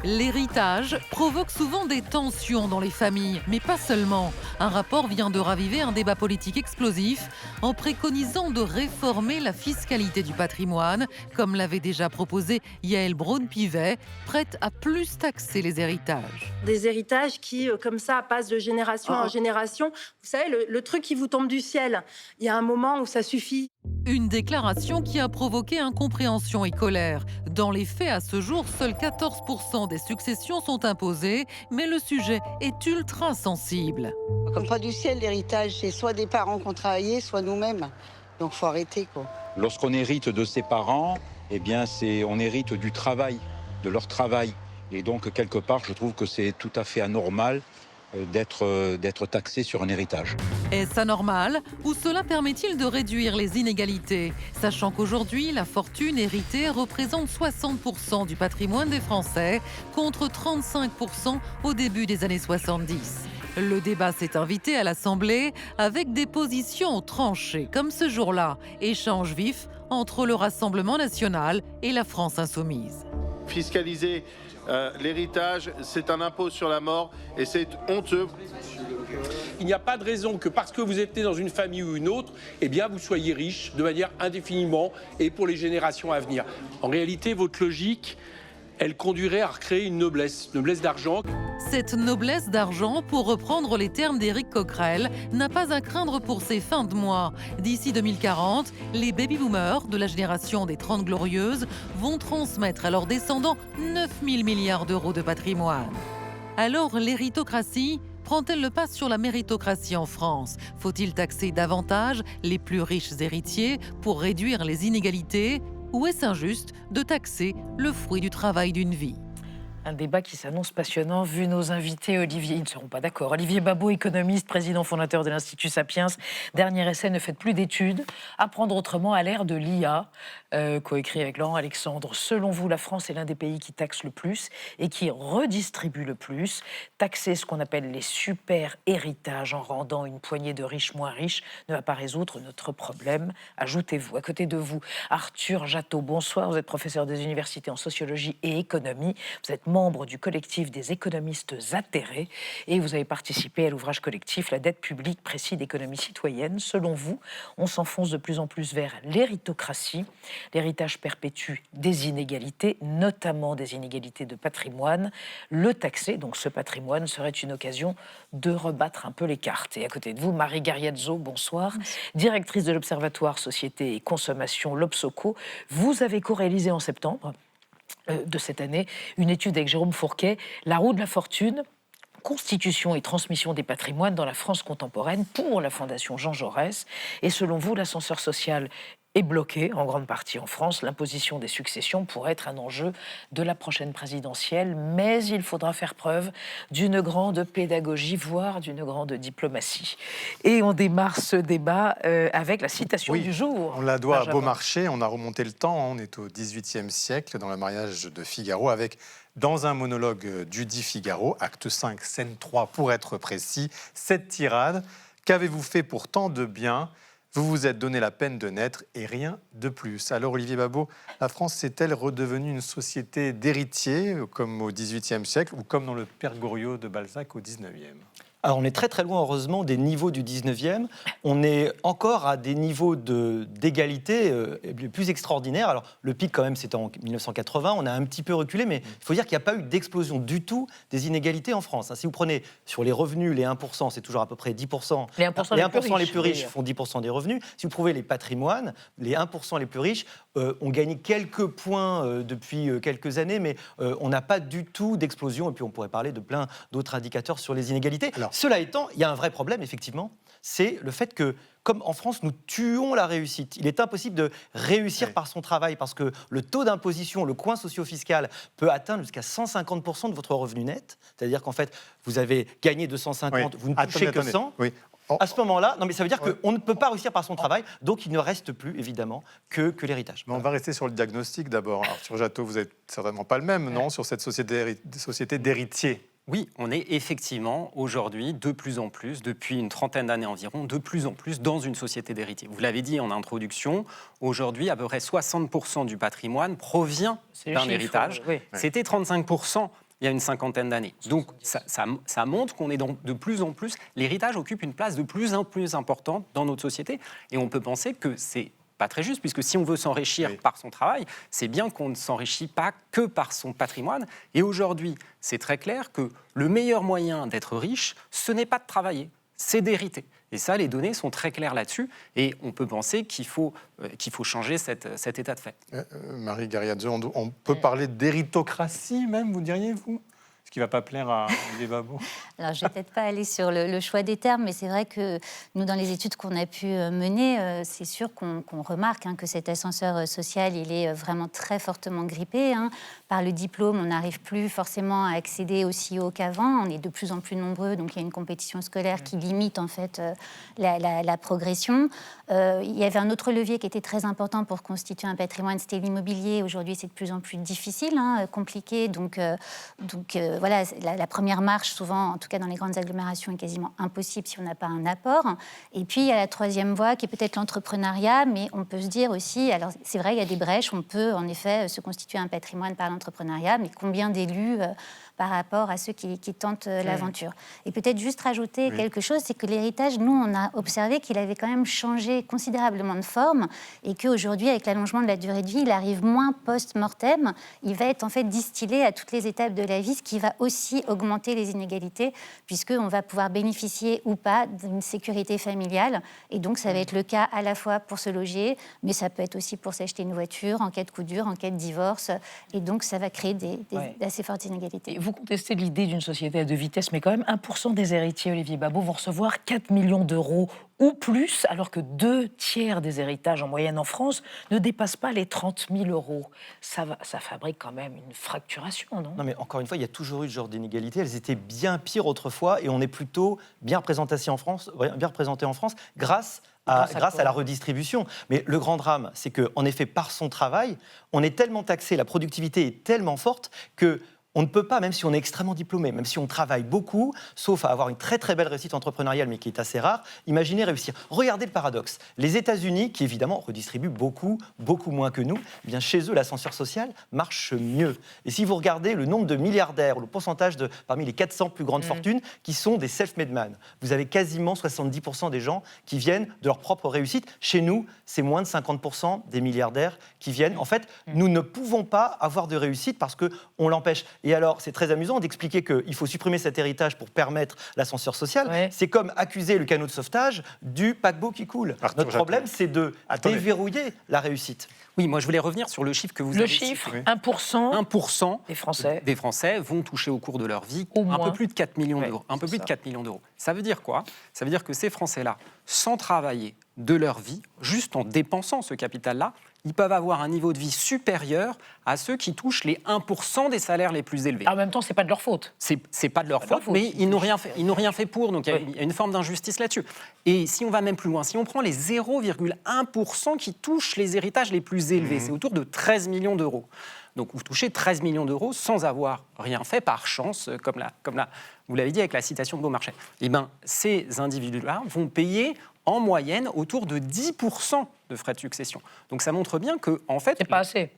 L'héritage provoque souvent des tensions dans les familles, mais pas seulement. Un rapport vient de raviver un débat politique explosif en préconisant de réformer la fiscalité du patrimoine, comme l'avait déjà proposé Yaël Braun-Pivet, prête à plus taxer les héritages. Des héritages qui, comme ça, passent de génération en génération. Vous savez, le truc qui vous tombe du ciel, il y a un moment où ça suffit. Une déclaration qui a provoqué incompréhension et colère. Dans les faits, à ce jour, seuls 14% des successions sont imposées, mais le sujet est ultra sensible. Comme pas du ciel, l'héritage, c'est soit des parents qui ont travaillé, soit nous-mêmes. Donc faut arrêter, quoi. Lorsqu'on hérite de ses parents, eh bien, on hérite du travail, de leur travail. Et donc, quelque part, je trouve que c'est tout à fait anormal d'être taxé sur un héritage. Est-ce anormal ou cela permet-il de réduire les inégalités, sachant qu'aujourd'hui, la fortune héritée représente 60% du patrimoine des Français contre 35% au début des années 70. Le débat s'est invité à l'Assemblée avec des positions tranchées, comme ce jour-là, échange vif entre le Rassemblement national et la France insoumise. Fiscaliser l'héritage, c'est un impôt sur la mort et c'est honteux. Il n'y a pas de raison que parce que vous êtes né dans une famille ou une autre, eh bien vous soyez riche de manière indéfiniment et pour les générations à venir. En réalité, votre logique, elle conduirait à recréer une noblesse d'argent. Cette noblesse d'argent, pour reprendre les termes d'Éric Coquerel, n'a pas à craindre pour ses fins de mois. D'ici 2040, les baby-boomers de la génération des 30 glorieuses vont transmettre à leurs descendants 9 000 milliards d'euros de patrimoine. Alors, l'héritocratie prend-elle le pas sur la méritocratie en France? Faut-il taxer davantage les plus riches héritiers pour réduire les inégalités? Ou est-ce injuste de taxer le fruit du travail d'une vie? Un débat qui s'annonce passionnant, vu nos invités. Olivier, ils ne seront pas d'accord. Olivier Babot, économiste, président fondateur de l'Institut Sapiens. Dernier essai, ne faites plus d'études. Apprendre autrement à l'ère de l'IA, coécrit avec Laurent Alexandre. Selon vous, la France est l'un des pays qui taxe le plus et qui redistribue le plus. Taxer ce qu'on appelle les super héritages en rendant une poignée de riches moins riches ne va pas résoudre notre problème. Ajoutez-vous, à côté de vous, Arthur Jatteau. Bonsoir, vous êtes professeur des universités en sociologie et économie. Vous êtes membre du collectif des économistes atterrés et vous avez participé à l'ouvrage collectif La dette publique, précis d'économie citoyenne. Selon vous, on s'enfonce de plus en plus vers l'héritocratie. L'héritage perpétue des inégalités, notamment des inégalités de patrimoine. Le taxer, donc ce patrimoine, serait une occasion de rebattre un peu les cartes. Et à côté de vous, Marie Gariazzo, bonsoir, directrice de l'Observatoire Société et Consommation, l'Obsoco. Vous avez co-réalisé en septembre de cette année, une étude avec Jérôme Fourquet, La roue de la fortune, constitution et transmission des patrimoines dans la France contemporaine pour la Fondation Jean Jaurès. Et selon vous, l'ascenseur social est bloqué en grande partie en France. L'imposition des successions pourrait être un enjeu de la prochaine présidentielle, mais il faudra faire preuve d'une grande pédagogie, voire d'une grande diplomatie. Et on démarre ce débat avec la citation du jour. On la doit à Beaumarchais, on a remonté le temps, on est au XVIIIe siècle, dans le mariage de Figaro, avec, dans un monologue du dit Figaro, acte 5, scène 3 pour être précis, cette tirade: qu'avez-vous fait pour tant de bien ? Vous vous êtes donné la peine de naître et rien de plus. Alors Olivier Babot, la France est-elle redevenue une société d'héritiers, comme au XVIIIe siècle, ou comme dans le Père Goriot de Balzac au XIXe ? Alors on est très très loin heureusement des niveaux du 19e, on est encore à des niveaux d'égalité les plus extraordinaires. Alors le pic quand même c'était en 1980, on a un petit peu reculé, mais il faut dire qu'il n'y a pas eu d'explosion du tout des inégalités en France. Si vous prenez sur les revenus, les 1%, c'est toujours à peu près 10%. Les 1%, les plus riches font 10% des revenus. Si vous prouvez les patrimoines, les 1% les plus riches ont gagné quelques points depuis quelques années, mais on n'a pas du tout d'explosion. Et puis on pourrait parler de plein d'autres indicateurs sur les inégalités. Alors, cela étant, il y a un vrai problème, effectivement, c'est le fait que, comme en France, nous tuons la réussite. Il est impossible de réussir par son travail, parce que le taux d'imposition, le coin socio-fiscal, peut atteindre jusqu'à 150% de votre revenu net. C'est-à-dire qu'en fait, vous avez gagné 250, vous ne touchez que 100. Oui. À ce moment-là, non mais ça veut dire qu'on ne peut pas réussir par son travail, donc il ne reste plus, évidemment, que l'héritage. Mais on va rester sur le diagnostic d'abord. Arthur Jatteau, vous n'êtes certainement pas le même, non, sur cette société d'héritiers? Oui, on est effectivement aujourd'hui de plus en plus, depuis une trentaine d'années environ, de plus en plus dans une société d'héritiers. Vous l'avez dit en introduction, aujourd'hui à peu près 60% du patrimoine provient d'un héritage. Oui. C'était 35% il y a une cinquantaine d'années. Donc ça montre qu'on est de plus en plus, l'héritage occupe une place de plus en plus importante dans notre société, et on peut penser que c'est pas très juste, puisque si on veut s'enrichir par son travail, c'est bien qu'on ne s'enrichit pas que par son patrimoine. Et aujourd'hui, c'est très clair que le meilleur moyen d'être riche, ce n'est pas de travailler, c'est d'hériter. Et ça, les données sont très claires là-dessus. Et on peut penser qu'il faut changer cet état de fait. Marie Gariadze, on peut parler d'héritocratie même, vous diriez-vous ? Ce qui ne va pas plaire à Olivier Babot. Alors, je ne vais peut-être pas aller sur le choix des termes, mais c'est vrai que nous, dans les études qu'on a pu mener, c'est sûr qu'on remarque que cet ascenseur social, il est vraiment très fortement grippé. Par le diplôme, on n'arrive plus forcément à accéder aussi haut qu'avant. On est de plus en plus nombreux, donc il y a une compétition scolaire qui limite en fait la progression. Il y avait un autre levier qui était très important pour constituer un patrimoine, c'était l'immobilier. Aujourd'hui, c'est de plus en plus difficile, compliqué, donc voilà, la première marche, souvent, en tout cas dans les grandes agglomérations, est quasiment impossible si on n'a pas un apport. Et puis, il y a la troisième voie, qui est peut-être l'entrepreneuriat, mais on peut se dire aussi, alors c'est vrai, il y a des brèches, on peut en effet se constituer un patrimoine par l'entrepreneuriat, mais combien d'élus par rapport à ceux qui tentent l'aventure. Et peut-être juste rajouter quelque chose, c'est que l'héritage, nous, on a observé qu'il avait quand même changé considérablement de forme et qu'aujourd'hui, avec l'allongement de la durée de vie, il arrive moins post-mortem. Il va être en fait distillé à toutes les étapes de la vie, ce qui va aussi augmenter les inégalités, puisqu'on va pouvoir bénéficier ou pas d'une sécurité familiale. Et donc, ça va être le cas à la fois pour se loger, mais ça peut être aussi pour s'acheter une voiture en cas de coup dur, en cas de divorce. Et donc, ça va créer d'assez fortes inégalités. Vous contestez l'idée d'une société à deux vitesses, mais quand même 1% des héritiers, Olivier Babot, vont recevoir 4 millions d'euros ou plus, alors que 2/3 des héritages en moyenne en France ne dépassent pas les 30 000 euros. Ça fabrique quand même une fracturation, non ? Non, mais encore une fois, il y a toujours eu ce genre d'inégalités. Elles étaient bien pires autrefois et on est plutôt bien représenté en France grâce à la redistribution. Mais le grand drame, c'est qu'en effet, par son travail, on est tellement taxé, la productivité est tellement forte que on ne peut pas, même si on est extrêmement diplômé, même si on travaille beaucoup, sauf à avoir une très très belle réussite entrepreneuriale, mais qui est assez rare, imaginez réussir. Regardez le paradoxe. Les États-Unis, qui évidemment redistribuent beaucoup moins que nous, eh bien chez eux, l'ascenseur social marche mieux. Et si vous regardez le nombre de milliardaires, le pourcentage parmi les 400 plus grandes fortunes, qui sont des self-made men, vous avez quasiment 70% des gens qui viennent de leur propre réussite. Chez nous, c'est moins de 50% des milliardaires qui viennent. En fait, nous ne pouvons pas avoir de réussite parce qu'on l'empêche. Et alors, c'est très amusant d'expliquer qu'il faut supprimer cet héritage pour permettre l'ascenseur social. Ouais. C'est comme accuser le canot de sauvetage du paquebot qui coule. Notre problème, c'est de déverrouiller la réussite. Oui, moi je voulais revenir sur le chiffre que vous avez cité. Le chiffre, 1% des Français vont toucher au cours de leur vie un peu plus de 4 millions d'euros. Un peu plus de 4 millions d'euros. Ça veut dire quoi ? Ça veut dire que ces Français-là, sans travailler de leur vie, juste en dépensant ce capital-là, ils peuvent avoir un niveau de vie supérieur à ceux qui touchent les 1% des salaires les plus élevés. En même temps, c'est pas de leur faute. C'est pas de leur faute, mais ils n'ont rien fait. Ils n'ont rien fait pour, donc il y a une forme d'injustice là-dessus. Et si on va même plus loin, si on prend les 0,1% qui touchent les héritages les plus élevés, c'est autour de 13 millions d'euros. Donc vous touchez 13 millions d'euros sans avoir rien fait par chance, comme vous l'avez dit avec la citation de Beaumarchais. Eh bien, ces individus-là vont payer en moyenne autour de 10% de frais de succession. Donc ça montre bien que, en fait... C'est pas assez.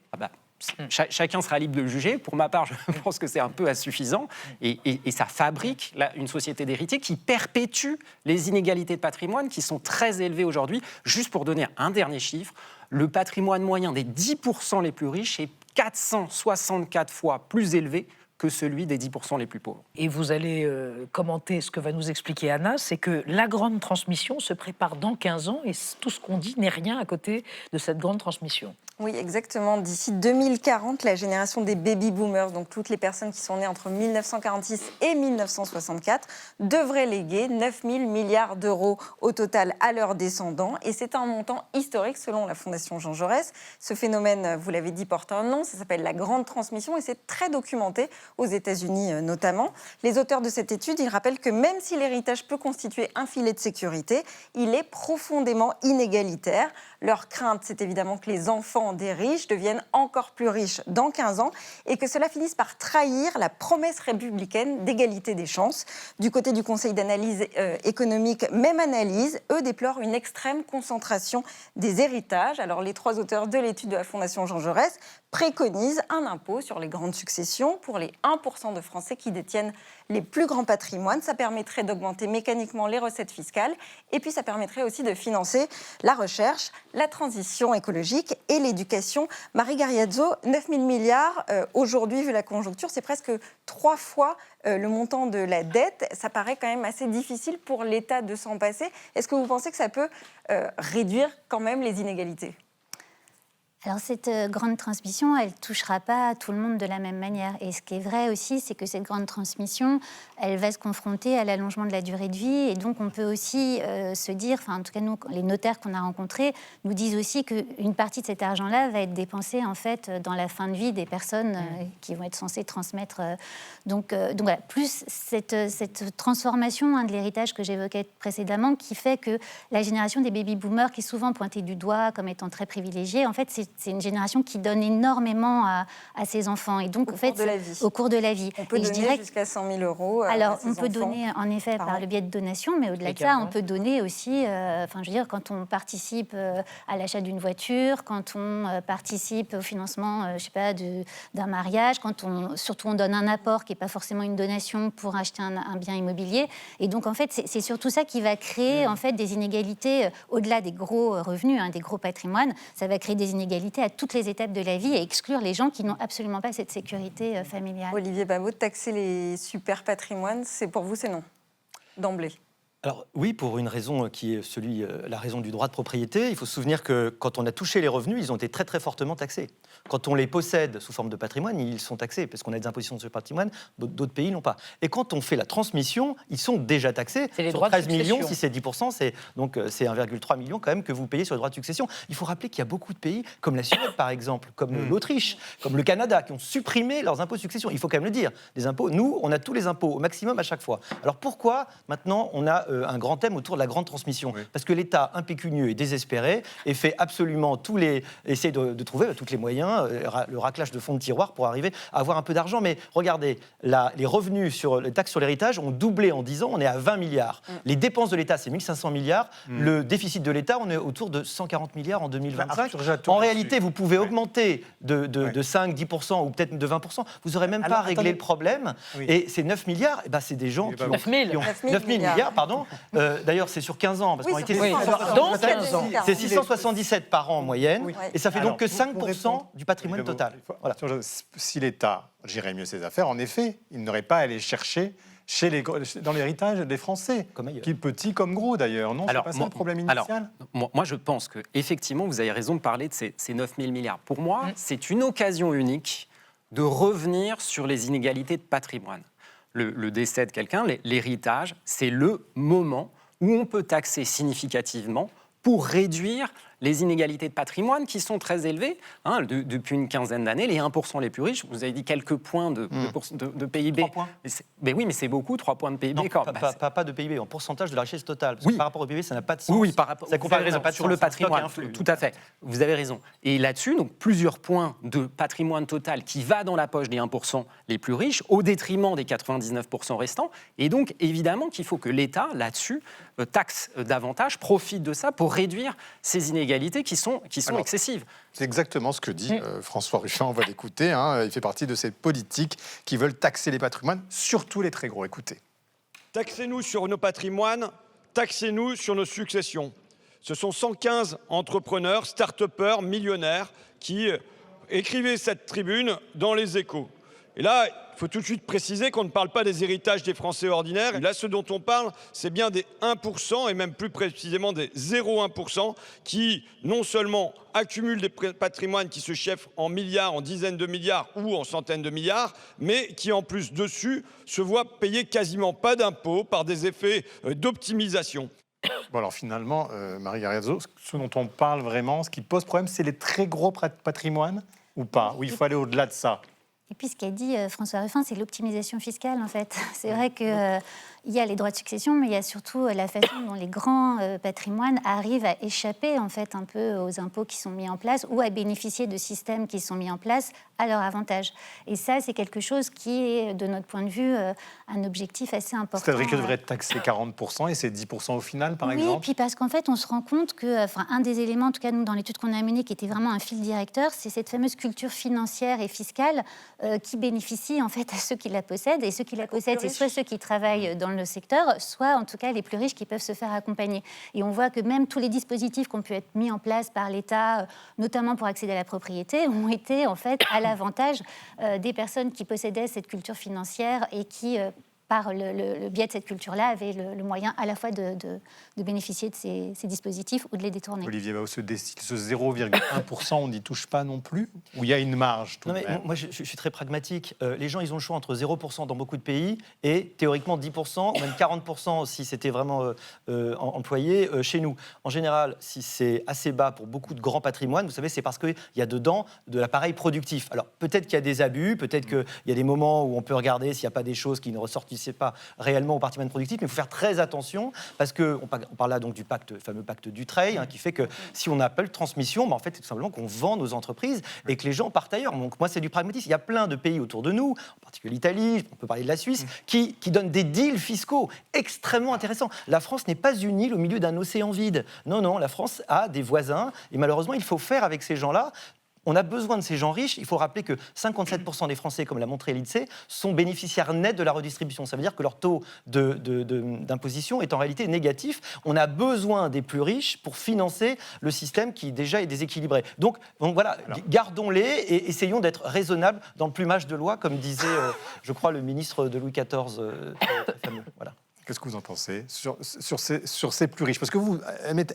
Chacun sera libre de le juger. Pour ma part, je pense que c'est un peu insuffisant. Et ça fabrique une société d'héritiers qui perpétue les inégalités de patrimoine qui sont très élevées aujourd'hui. Juste pour donner un dernier chiffre, le patrimoine moyen des 10% les plus riches est 464 fois plus élevé que celui des 10% les plus pauvres. Et vous allez commenter ce que va nous expliquer Anna, c'est que la grande transmission se prépare dans 15 ans et tout ce qu'on dit n'est rien à côté de cette grande transmission. Oui, exactement. D'ici 2040, la génération des baby-boomers, donc toutes les personnes qui sont nées entre 1946 et 1964, devraient léguer 9 000 milliards d'euros au total à leurs descendants. Et c'est un montant historique selon la Fondation Jean Jaurès. Ce phénomène, vous l'avez dit, porte un nom, ça s'appelle la grande transmission et c'est très documenté aux États-Unis notamment. Les auteurs de cette étude, ils rappellent que même si l'héritage peut constituer un filet de sécurité, il est profondément inégalitaire. Leur crainte, c'est évidemment que les enfants des riches deviennent encore plus riches dans 15 ans et que cela finisse par trahir la promesse républicaine d'égalité des chances. Du côté du Conseil d'analyse économique, même analyse, eux déplorent une extrême concentration des héritages. Alors les trois auteurs de l'étude de la Fondation Jean Jaurès préconise un impôt sur les grandes successions pour les 1% de Français qui détiennent les plus grands patrimoines. Ça permettrait d'augmenter mécaniquement les recettes fiscales et puis ça permettrait aussi de financer la recherche, la transition écologique et l'éducation. Marie Gariazzo, 9 000 milliards, aujourd'hui, vu la conjoncture, c'est presque 3 fois le montant de la dette. Ça paraît quand même assez difficile pour l'État de s'en passer. Est-ce que vous pensez que ça peut réduire quand même les inégalités ? Alors cette grande transmission, elle ne touchera pas tout le monde de la même manière. Et ce qui est vrai aussi, c'est que cette grande transmission, elle va se confronter à l'allongement de la durée de vie. Et donc on peut aussi se dire, enfin en tout cas nous, les notaires qu'on a rencontrés, nous disent aussi qu'une partie de cet argent-là va être dépensée en fait dans la fin de vie des personnes qui vont être censées transmettre. Donc voilà, plus cette transformation de l'héritage que j'évoquais précédemment, qui fait que la génération des baby-boomers, qui est souvent pointée du doigt comme étant très privilégiée, en fait c'est une génération qui donne énormément à ses enfants. Et donc, au cours de la vie. On peut donner jusqu'à 100 000 euros à alors, ses on peut enfants, donner, en effet, par le biais de donations, mais au-delà de ça, on peut donner aussi, je veux dire, quand on participe à l'achat d'une voiture, quand on participe au financement, je sais pas, d'un mariage, surtout on donne un apport qui n'est pas forcément une donation pour acheter un bien immobilier. Et donc, en fait, c'est surtout ça qui va créer, en fait, des inégalités au-delà des gros revenus, des gros patrimoines. Ça va créer des inégalités à toutes les étapes de la vie et exclure les gens qui n'ont absolument pas cette sécurité familiale. Olivier Babot, taxer les super patrimoines, pour vous, c'est non, d'emblée. Alors oui, pour une raison qui est la raison du droit de propriété. Il faut se souvenir que quand on a touché les revenus, ils ont été très très fortement taxés. Quand on les possède sous forme de patrimoine, ils sont taxés parce qu'on a des impositions sur le patrimoine, d'autres pays n'ont pas. Et quand on fait la transmission, ils sont déjà taxés. C'est les sur droits 13 de millions, succession. si c'est 10%, c'est 1,3 million quand même que vous payez sur les droits de succession. Il faut rappeler qu'il y a beaucoup de pays, comme la Suède par exemple, comme l'Autriche, comme le Canada, qui ont supprimé leurs impôts de succession. Il faut quand même le dire. Les impôts, nous, on a tous les impôts au maximum à chaque fois. Alors pourquoi maintenant on a un grand thème autour de la grande transmission? Parce que l'État impécunieux et désespéré et fait absolument essaie de trouver tous les moyens, le raclage de fonds de tiroir pour arriver à avoir un peu d'argent. Mais regardez, les revenus sur les taxes sur l'héritage ont doublé en 10 ans, on est à 20 milliards. Les dépenses de l'État, c'est 1500 milliards. Le déficit de l'État, on est autour de 140 milliards en 2025. En réalité, vous pouvez augmenter de 5, 10% ou peut-être de 20%. Vous n'aurez même pas réglé le problème. Et ces 9 milliards, c'est des gens qui ont... 9 000 milliards, pardon. D'ailleurs, c'est sur 15 ans. Parce qu'en réalité, c'est 677 par an en moyenne. Et ça fait donc que 5% du patrimoine total. Voilà. Si l'État gérait mieux ses affaires, en effet, il n'aurait pas à aller chercher dans l'héritage des Français, petits comme gros d'ailleurs. Non, c'est pas ça le problème initial. Moi, je pense qu'effectivement, vous avez raison de parler de ces 9 000 milliards. Pour moi, c'est une occasion unique de revenir sur les inégalités de patrimoine. Le décès de quelqu'un, l'héritage, c'est le moment où on peut taxer significativement pour réduire les inégalités de patrimoine qui sont très élevées. Depuis une quinzaine d'années, les 1% les plus riches, vous avez dit quelques points de PIB. 3 points. Mais oui, mais c'est beaucoup, 3 points de PIB. Non, pas de PIB, en pourcentage de la richesse totale. Parce que par rapport au PIB, ça n'a pas de sens. Oui, par rapport sur le patrimoine, influe. tout à fait. Vous avez raison. Et là-dessus, donc, plusieurs points de patrimoine total qui va dans la poche des 1% les plus riches, au détriment des 99% restants. Et donc, évidemment qu'il faut que l'État, là-dessus, taxe davantage, profite de ça pour réduire ces inégalités qui sont excessives. C'est exactement ce que dit François Ruffin, on va l'écouter. Il fait partie de ces politiques qui veulent taxer les patrimoines, surtout les très gros. Écoutez. Taxez-nous sur nos patrimoines, taxez-nous sur nos successions. Ce sont 115 entrepreneurs, start-upers, millionnaires qui écrivaient cette tribune dans les Échos. Et là, il faut tout de suite préciser qu'on ne parle pas des héritages des Français ordinaires. Là, ce dont on parle, c'est bien des 1%, et même plus précisément des 0,1%, qui non seulement accumulent des patrimoines qui se chiffrent en milliards, en dizaines de milliards ou en centaines de milliards, mais qui en plus dessus se voient payer quasiment pas d'impôts par des effets d'optimisation. Bon alors finalement, Marie Gariazzo, ce dont on parle vraiment, ce qui pose problème, c'est les très gros patrimoines ou pas? Ou il faut aller au-delà de ça? Et puis ce qu'a dit François Ruffin, c'est l'optimisation fiscale en fait. C'est vrai que Il y a les droits de succession, mais il y a surtout la façon dont les grands patrimoines arrivent à échapper en fait un peu aux impôts qui sont mis en place ou à bénéficier de systèmes qui sont mis en place à leur avantage. Et ça, c'est quelque chose qui est, de notre point de vue, un objectif assez important. C'est-à-dire que devrait être taxé 40% et c'est 10% au final, par exemple? Oui, puis parce qu'en fait, on se rend compte que, un des éléments, en tout cas nous, dans l'étude qu'on a menée, qui était vraiment un fil directeur, c'est cette fameuse culture financière et fiscale qui bénéficie en fait à ceux qui la possèdent. Et ceux qui la possèdent, c'est soit ceux qui travaillent dans le secteur, soit en tout cas les plus riches qui peuvent se faire accompagner. Et on voit que même tous les dispositifs qui ont pu être mis en place par l'État, notamment pour accéder à la propriété, ont été en fait à l'avantage des personnes qui possédaient cette culture financière et qui, par le biais de cette culture-là, avaient le moyen à la fois de bénéficier de ces dispositifs ou de les détourner. Olivier Bao, ce 0,1%, on n'y touche pas non plus? Ou il y a une marge tout de même? Moi, je suis très pragmatique. Les gens, ils ont le choix entre 0% dans beaucoup de pays et théoriquement 10%, ou même 40% si c'était vraiment employé chez nous. En général, si c'est assez bas pour beaucoup de grands patrimoines, vous savez, c'est parce qu'il y a dedans de l'appareil productif. Alors, peut-être qu'il y a des abus, peut-être qu'il y a des moments où on peut regarder s'il n'y a pas des choses qui ne ressortissent pas réellement au patrimoine productif, mais il faut faire très attention parce qu'on parle là donc du fameux pacte Dutreil, qui fait que si on n'a pas de transmission, en fait, c'est tout simplement qu'on vend nos entreprises et que les gens partent ailleurs. Donc moi, c'est du pragmatisme. Il y a plein de pays autour de nous, en particulier l'Italie, on peut parler de la Suisse, qui donnent des deals fiscaux extrêmement intéressants. La France n'est pas une île au milieu d'un océan vide. Non, la France a des voisins et malheureusement, il faut faire avec ces gens-là. On a besoin de ces gens riches. Il faut rappeler que 57% des Français, comme l'a montré l'INSEE, sont bénéficiaires nets de la redistribution. Ça veut dire que leur taux d'imposition est en réalité négatif. On a besoin des plus riches pour financer le système qui déjà est déséquilibré. Donc voilà, gardons-les et essayons d'être raisonnables dans le plumage de loi, comme disait, je crois, le ministre de Louis XIV, très fameux. Voilà. Qu'est-ce que vous en pensez sur ces plus riches? Parce que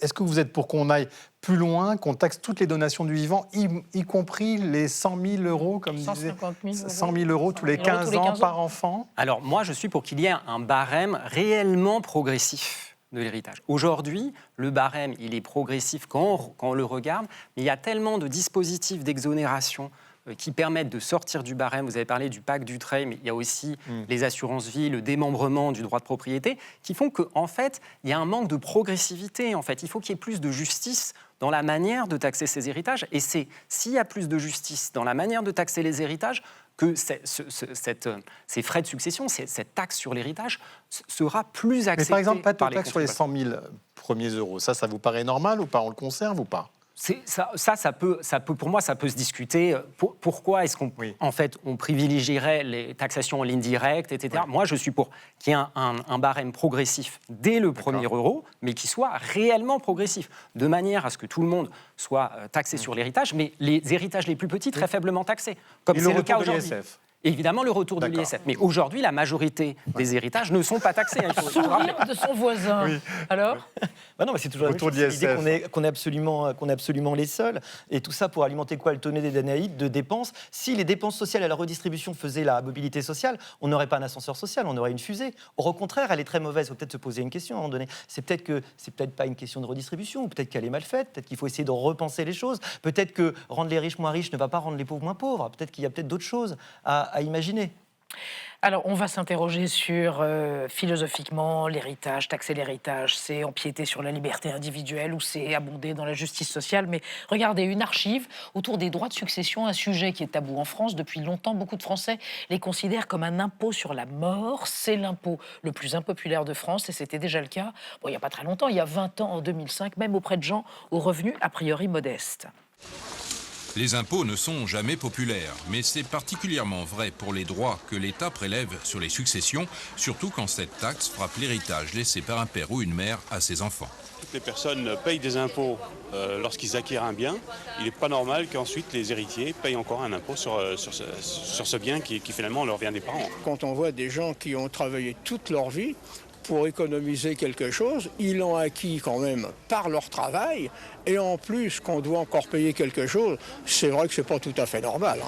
est-ce que vous êtes pour qu'on aille plus loin, qu'on taxe toutes les donations du vivant, y compris les 100 000 euros, comme disait 100 000 euros tous les 15 ans par enfant? Alors moi, je suis pour qu'il y ait un barème réellement progressif de l'héritage. Aujourd'hui, le barème, il est progressif quand on le regarde, mais il y a tellement de dispositifs d'exonération qui permettent de sortir du barème. Vous avez parlé du pacte Dutreil, mais il y a aussi les assurances-vie, le démembrement du droit de propriété, qui font qu'en fait, il y a un manque de progressivité. En fait, il faut qu'il y ait plus de justice dans la manière de taxer ces héritages. Et c'est s'il y a plus de justice dans la manière de taxer les héritages que ces frais de succession, cette taxe sur l'héritage sera plus acceptée. Mais par exemple, pas de taxe sur les contribuables. 100 000 premiers euros. Ça vous paraît normal ou pas? On le conserve ou pas? Ça peut, pour moi, ça peut se discuter. Pourquoi est-ce qu'on en fait, on privilégierait les taxations en ligne directe, etc. Moi, je suis pour qu'il y ait un barème progressif dès le premier euro, mais qui soit réellement progressif, de manière à ce que tout le monde soit taxé sur l'héritage, mais les héritages les plus petits, très faiblement taxés, comme c'est le cas aujourd'hui. Évidemment, le retour de l'ISF. Mais aujourd'hui, la majorité des héritages ne sont pas taxés. Sourire de son voisin. Oui. Alors non, mais c'est toujours l'idée qu'on est absolument les seuls. Et tout ça pour alimenter quoi? Le tonnet des Danaïdes de dépenses. Si les dépenses sociales à la redistribution faisaient la mobilité sociale, on n'aurait pas un ascenseur social, on aurait une fusée. Au contraire, elle est très mauvaise. Il faut peut-être se poser une question à un moment donné. C'est peut-être pas une question de redistribution, ou peut-être qu'elle est mal faite, peut-être qu'il faut essayer de repenser les choses. Peut-être que rendre les riches moins riches ne va pas rendre les pauvres moins pauvres. Peut-être qu'il y a peut-être d'autres choses à imaginer. Alors, on va s'interroger sur, philosophiquement, l'héritage. Taxer l'héritage, c'est empiéter sur la liberté individuelle ou c'est abonder dans la justice sociale. Mais regardez, une archive autour des droits de succession, un sujet qui est tabou en France depuis longtemps. Beaucoup de Français les considèrent comme un impôt sur la mort. C'est l'impôt le plus impopulaire de France et c'était déjà le cas, il n'y a pas très longtemps, il y a 20 ans, en 2005, même auprès de gens aux revenus a priori modestes. Les impôts ne sont jamais populaires, mais c'est particulièrement vrai pour les droits que l'État prélève sur les successions, surtout quand cette taxe frappe l'héritage laissé par un père ou une mère à ses enfants. Toutes les personnes payent des impôts lorsqu'ils acquièrent un bien. Il n'est pas normal qu'ensuite les héritiers payent encore un impôt sur ce bien qui finalement leur vient des parents. Quand on voit des gens qui ont travaillé toute leur vie pour économiser quelque chose, ils l'ont acquis quand même par leur travail, et en plus qu'on doit encore payer quelque chose, c'est vrai que c'est pas tout à fait normal.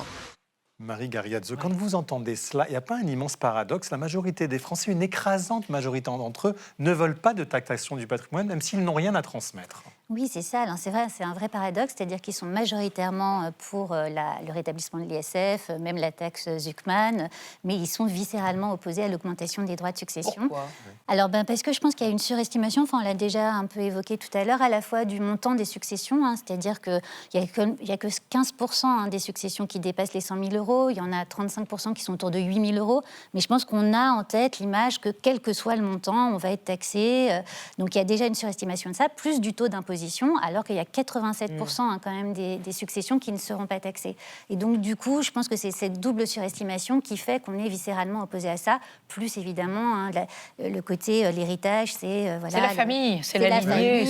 Marie Gariazzo, quand vous entendez cela, il n'y a pas un immense paradoxe? La majorité des Français, une écrasante majorité d'entre eux, ne veulent pas de taxation du patrimoine, même s'ils n'ont rien à transmettre. Oui, c'est ça. Alors, c'est vrai, c'est un vrai paradoxe, c'est-à-dire qu'ils sont majoritairement pour le rétablissement de l'ISF, même la taxe Zuckman, mais ils sont viscéralement opposés à l'augmentation des droits de succession. Pourquoi ? Alors, parce que je pense qu'il y a une surestimation, on l'a déjà un peu évoqué tout à l'heure, à la fois du montant des successions, c'est-à-dire qu'il n'y a que 15% des successions qui dépassent les 100 000 euros, il y en a 35% qui sont autour de 8 000 euros, mais je pense qu'on a en tête l'image que quel que soit le montant, on va être taxé. Donc, il y a déjà une surestimation de ça, plus du taux d'imposition, alors qu'il y a 87% quand même des successions qui ne seront pas taxées. Et donc, du coup, je pense que c'est cette double surestimation qui fait qu'on est viscéralement opposé à ça, plus évidemment, le côté, l'héritage, c'est... c'est la famille, c'est la lignée,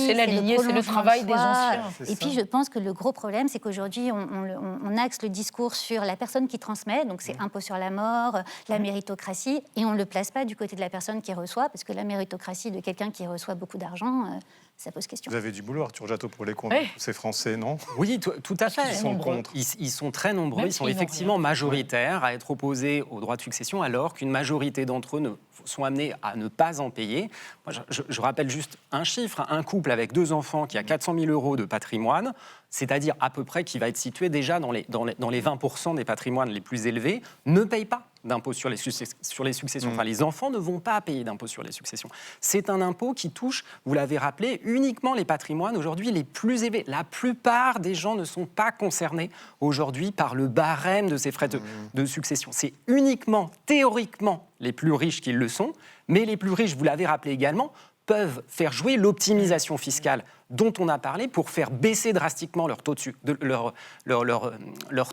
c'est le travail des anciens. Et puis, je pense que le gros problème, c'est qu'aujourd'hui, on axe le discours sur la personne qui transmet, donc c'est impôt sur la mort, la méritocratie, et on ne le place pas du côté de la personne qui reçoit, parce que la méritocratie de quelqu'un qui reçoit beaucoup d'argent... ça pose question. Vous avez du boulot, Arthur Jattot, pour les convaincre, ces Français, non? Oui, tout à fait. Ils sont contre. Ils sont très nombreux, Même ils sont s'ils n'ont effectivement rien. majoritaires à être opposés au droit de succession, alors qu'une majorité d'entre eux sont amenés à ne pas en payer. Moi, je rappelle juste un chiffre, un couple avec 2 enfants qui a 400 000 euros de patrimoine, c'est-à-dire à peu près qui va être situé déjà dans les 20% des patrimoines les plus élevés, ne paye pas d'impôt sur les successions. Enfin, les enfants ne vont pas payer d'impôt sur les successions. C'est un impôt qui touche, vous l'avez rappelé, uniquement les patrimoines aujourd'hui les plus élevés. La plupart des gens ne sont pas concernés aujourd'hui par le barème de ces frais de succession. C'est uniquement, théoriquement, les plus riches qui le sont, mais les plus riches, vous l'avez rappelé également, peuvent faire jouer l'optimisation fiscale dont on a parlé pour faire baisser drastiquement leur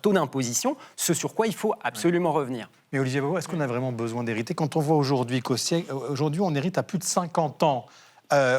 taux d'imposition, ce sur quoi il faut absolument revenir. Mais Olivier Babot, est-ce qu'on a vraiment besoin d'hériter quand on voit aujourd'hui qu'aujourd'hui on hérite à plus de 50 ans?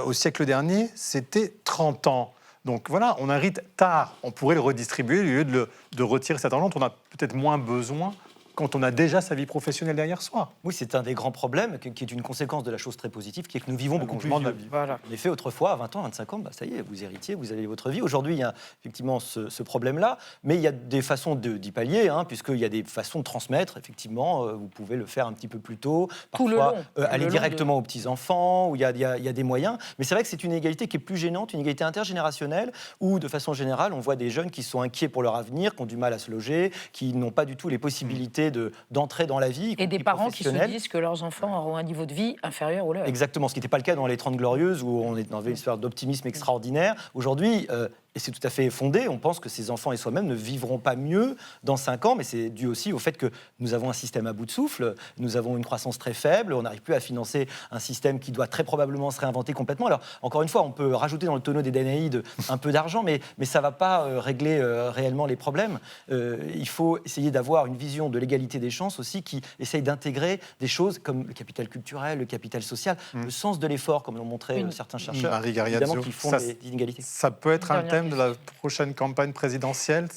Au siècle dernier, c'était 30 ans. Donc voilà, on hérite tard. On pourrait le redistribuer au lieu de retirer cet argent dont on a peut-être moins besoin quand on a déjà sa vie professionnelle derrière soi. Oui, c'est un des grands problèmes qui est une conséquence de la chose très positive, qui est que nous vivons beaucoup plus vieux. Voilà. En effet, autrefois, à 20 ans, 25 ans, ça y est, vous héritiez, vous avez votre vie. Aujourd'hui, il y a effectivement ce problème-là, mais il y a des façons d'y pallier, puisqu'il y a des façons de transmettre, effectivement. Vous pouvez le faire un petit peu plus tôt, parfois aller directement aux petits-enfants, où il y a des moyens. Mais c'est vrai que c'est une égalité qui est plus gênante, une égalité intergénérationnelle, où, de façon générale, on voit des jeunes qui sont inquiets pour leur avenir, qui ont du mal à se loger, qui n'ont pas du tout les possibilités d'entrer dans la vie. Et des parents qui se disent que leurs enfants auront un niveau de vie inférieur au leur. Exactement, ce qui n'était pas le cas dans les 30 Glorieuses, où on avait une sorte d'optimisme extraordinaire. Aujourd'hui, et c'est tout à fait fondé, on pense que ces enfants et soi-même ne vivront pas mieux dans 5 ans, mais c'est dû aussi au fait que nous avons un système à bout de souffle, nous avons une croissance très faible, on n'arrive plus à financer un système qui doit très probablement se réinventer complètement. Alors, encore une fois, on peut rajouter dans le tonneau des Danaïdes un peu d'argent, mais ça ne va pas régler réellement les problèmes. Il faut essayer d'avoir une vision de l'égalité des chances aussi, qui essaye d'intégrer des choses comme le capital culturel, le capital social, le sens de l'effort, comme l'ont montré certains chercheurs, Marie évidemment, Gariazzo, qui font des inégalités. Ça peut être un thème de la prochaine campagne présidentielle.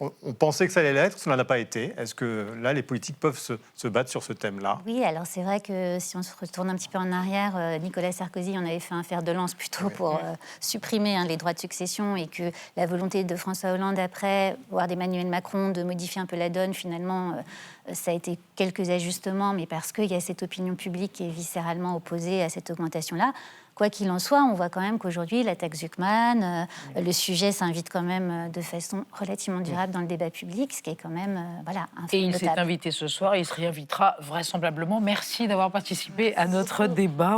On pensait que ça allait l'être, ça n'en a pas été. Est-ce que là, les politiques peuvent se battre sur ce thème-là? Oui, alors c'est vrai que si on se retourne un petit peu en arrière, Nicolas Sarkozy en avait fait un fer de lance plutôt pour supprimer les droits de succession, et que la volonté de François Hollande après, voire d'Emmanuel Macron, de modifier un peu la donne, finalement, ça a été quelques ajustements, mais parce qu'il y a cette opinion publique qui est viscéralement opposée à cette augmentation-là. Quoi qu'il en soit, on voit quand même qu'aujourd'hui, la taxe Zuckman, le sujet s'invite quand même de façon relativement durable dans le débat public, ce qui est quand même un fait Et il notable. s'est invité ce soir, et il se réinvitera vraisemblablement. Merci d'avoir participé à notre débat.